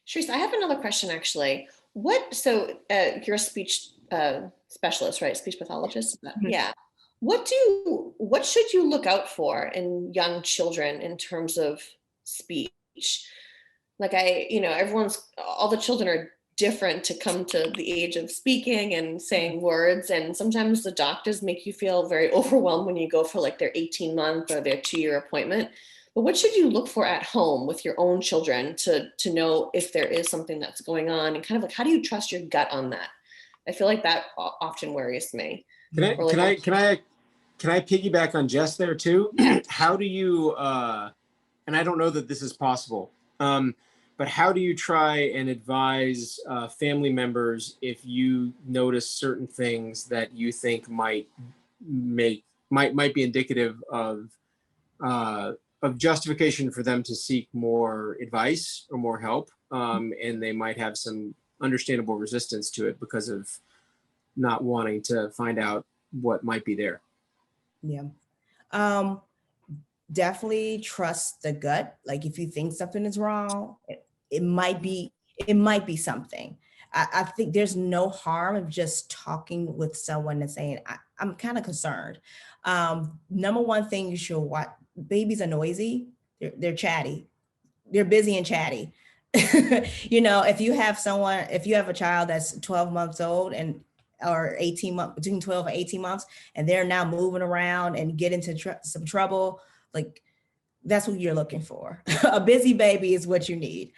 Sharice, I have another question actually. You're a speech specialist, right? Speech pathologist? Mhm. Yeah. What should you look out for in young children in terms of speech? Like all the children are different to come to the age of speaking and saying words. And sometimes the doctors make you feel very overwhelmed when you go for like their 18-month or their 2-year appointment. But what should you look for at home with your own children to know if there is something that's going on, and kind of like, how do you trust your gut on that? I feel like that often worries me. Can I Or like, can I can I can I piggyback on Jess there too? yeah. How do you and I don't know that this is possible, but how do you try and advise family members if you notice certain things that you think might be indicative of justification for them to seek more advice or more help, and they might have some understandable resistance to it because of not wanting to find out what might be there? Yeah. Um, Definitely trust the gut. Like if you think something is wrong, it might be, it might be something. I think there's no harm of just talking with someone and saying, I'm kind of concerned. Number one thing you should watch, babies are noisy, they're chatty, they're busy and chatty. If you have someone, if you have a child that's 12 months old and or 18 months, between 12 and 18 months, and they're now moving around and get into some trouble, like that's what you're looking for. A busy baby is what you need.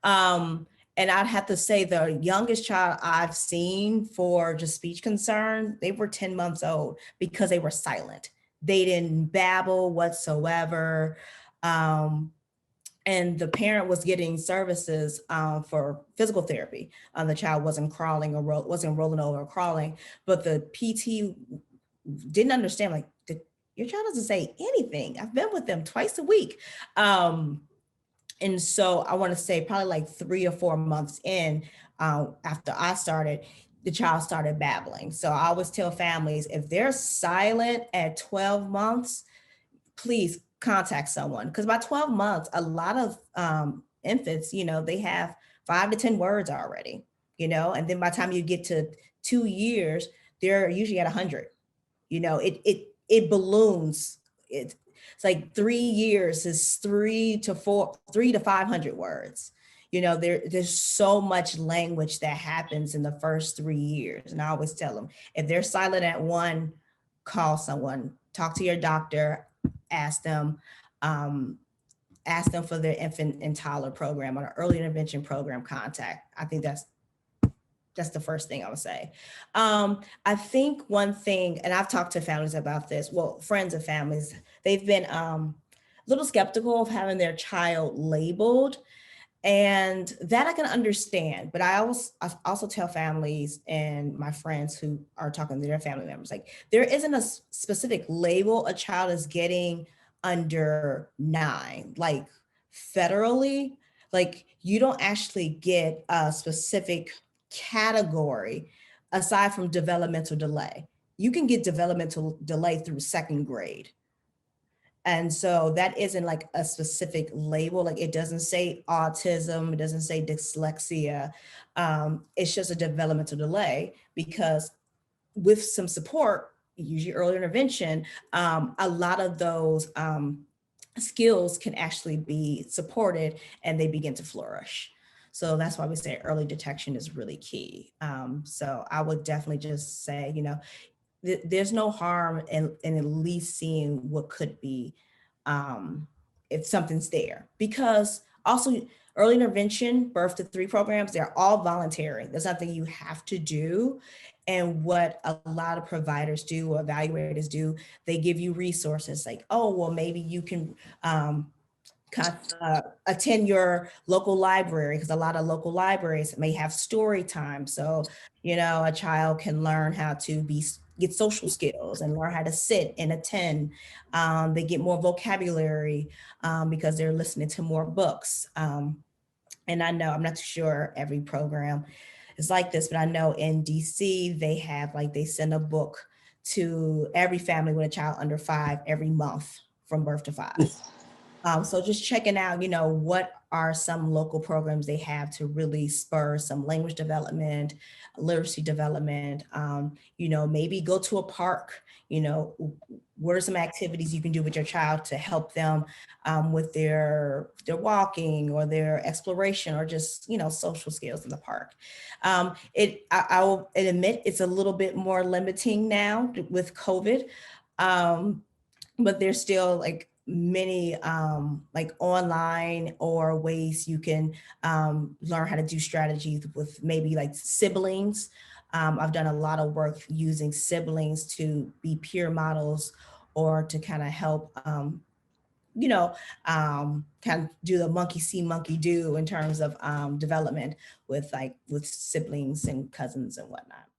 And I'd have to say the youngest child I've seen for just speech concern, they were 10 months old because they were silent. They didn't babble whatsoever. And the parent was getting services for physical therapy. The child wasn't crawling or wasn't rolling over or crawling, but the PT didn't understand, like, your child doesn't say anything. I've been with them twice a week. And so I want to say probably like 3 or 4 months in, after I started, the child started babbling. So I always tell families, if they're silent at 12 months, please contact someone. Because by 12 months, a lot of infants, they have 5 to 10 words already, and then by the time you get to 2 years, they're usually at 100. It balloons. It's like 3 years is 3 to 500 words. There's so much language that happens in the first 3 years. And I always tell them, if they're silent at 1, call someone, talk to your doctor, ask them for their infant and toddler program or an early intervention program contact. I think that's the first thing I would say. I think one thing, and I've talked to families about this, well, friends of families, they've been a little skeptical of having their child labeled, and that I can understand. But I also tell families and my friends who are talking to their family members, like, there isn't a specific label a child is getting under 9, like federally, like you don't actually get a specific category aside from developmental delay. You can get developmental delay through 2nd grade. And so that isn't like a specific label. Like it doesn't say autism, it doesn't say dyslexia. It's just a developmental delay, because with some support, usually early intervention, a lot of those skills can actually be supported and they begin to flourish. So that's why we say early detection is really key. So I would definitely just say, there's no harm in at least seeing what could be, if something's there. Because also early intervention, birth to 3 programs, they're all voluntary. There's nothing you have to do. And what a lot of providers do or evaluators do, they give you resources like, oh, well, maybe you can attend your local library, because a lot of local libraries may have story time. So, a child can learn how to get social skills and learn how to sit and attend. They get more vocabulary because they're listening to more books. And I know, I'm not too sure every program is like this, but I know in DC, they send a book to every family with a child under 5 every month from birth to 5. So just checking out, what are some local programs they have to really spur some language development, literacy development. Maybe go to a park. What are some activities you can do with your child to help them with their walking or their exploration, or just social skills in the park. I will admit it's a little bit more limiting now with COVID, but there's still like many like online or ways you can learn how to do strategies with maybe like siblings. I've done a lot of work using siblings to be peer models, or to kind of help kind of do the monkey see, monkey do in terms of development with siblings and cousins and whatnot.